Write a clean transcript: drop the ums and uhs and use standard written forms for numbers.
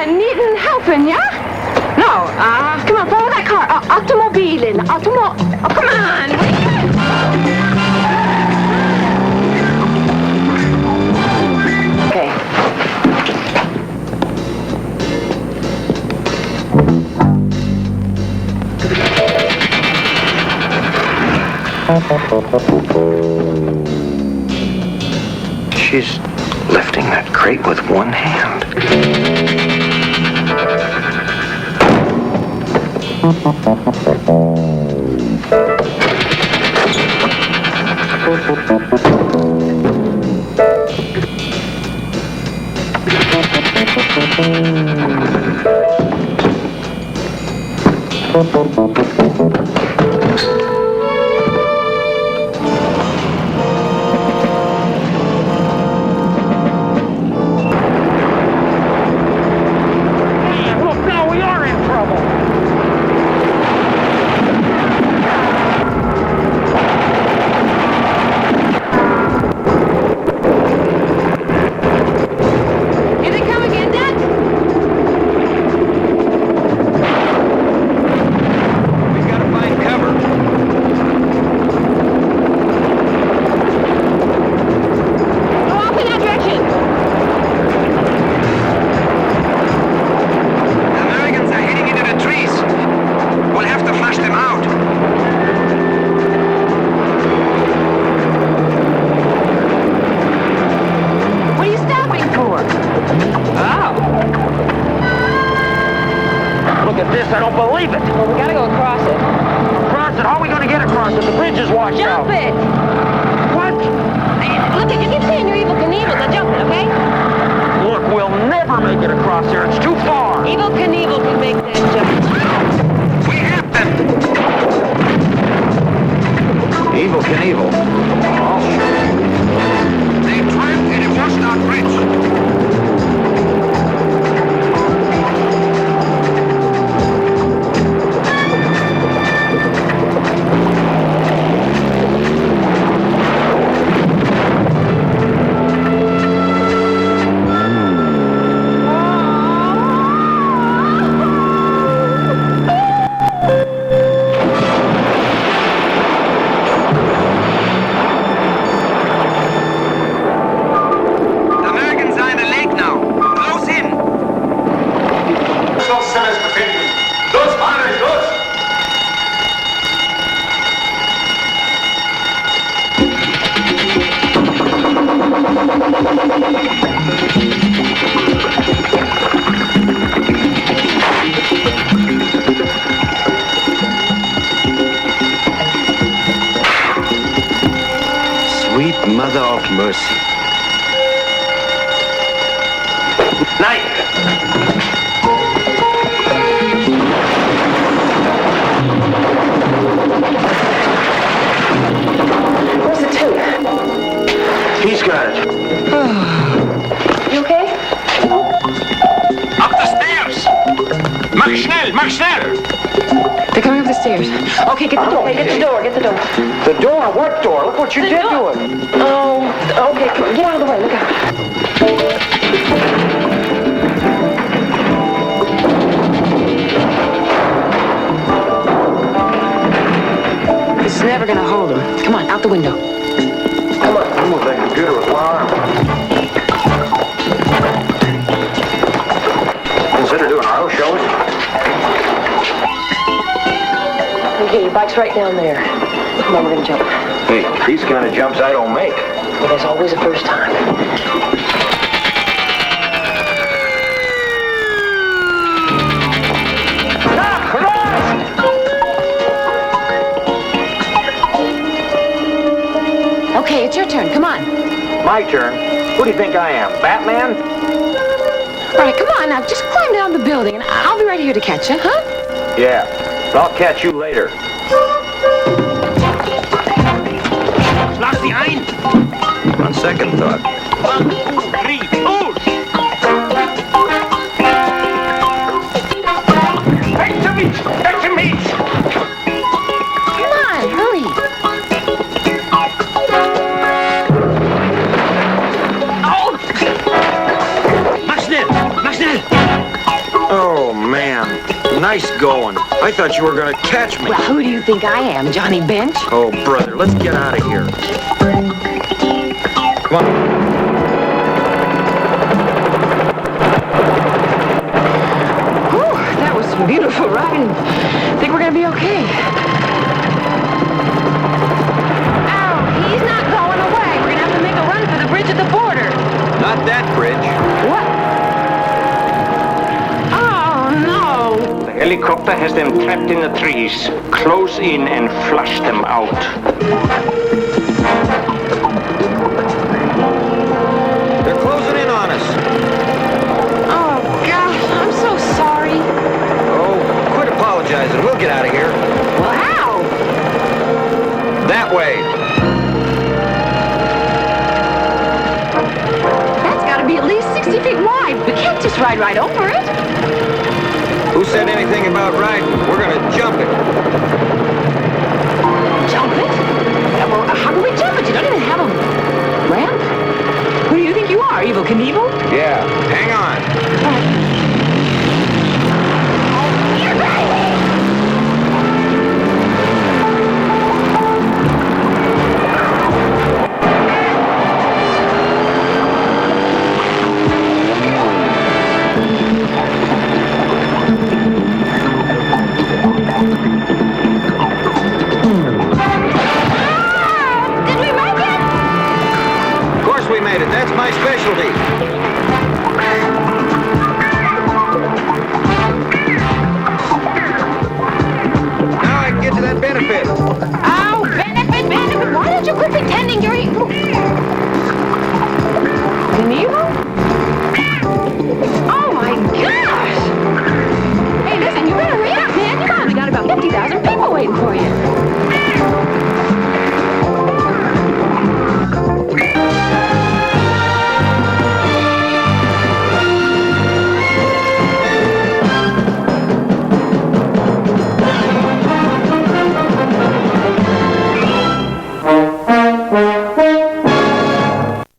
Needing helping, yeah? No, come on, follow that car. Automobilen. Oh, come on. Okay. She's lifting that crate with one hand. I don't believe it. Well, we gotta go across it. Across it? How are we going to get across it? The bridge is washed out. Jump it! What? Look, you keep saying you're Evel Knievel. Now jump it, okay? Look, we'll never make it across there. It's too far. Evel Knievel can make that jump. We have them! Evel Knievel. I'll show you. They trapped in a washed-out bridge. Mother of mercy. Night! Where's the tube? He's got it. You okay? Up the stairs! Mach schnell! Mach schnell! They're coming up the stairs. Okay, get the door. Okay, get the door. Get the door. The door? What door? Look what you did to it. Oh, okay. Come on. Get out of the way. Look out. This is never gonna hold him. Come on, out the window. Come on. You move that computer with one arm. Consider doing auto shows? Okay, your bike's right down there. Come on, we're gonna jump. Hey, these kind of jumps I don't make. Well, there's always a first time. Okay, it's your turn. Come on. My turn? Who do you think I am, Batman? All right, come on now. Just climb down the building, and I'll be right here to catch you, huh? Yeah, but I'll catch you later. Schlag sie ein! On second thought. 1, 2, 3, push! Back to me! Back to me! Come on, hurry. Mach schnell! Mach schnell! Nice going. I thought you were gonna catch me. Well, who do you think I am, Johnny Bench? Oh, brother, let's get out of here. Come on. Whew, that was some beautiful riding. Think we're gonna be okay. Oh, he's not going away. We're gonna have to make a run for the bridge at the border. Not that bridge. What? Oh, no. The helicopter has them trapped in the trees. Close in and flush them out. They're closing in on us. Oh, gosh, I'm so sorry. Oh, quit apologizing. We'll get out of here. Well, how? That way. That's got to be at least 60 feet wide. We can't just ride right over it. Who said anything about riding? We're gonna jump it. Jump it? Yeah, well, how can we jump it? You don't even have a ramp. Who do you think you are, Evel Knievel? Yeah, hang on.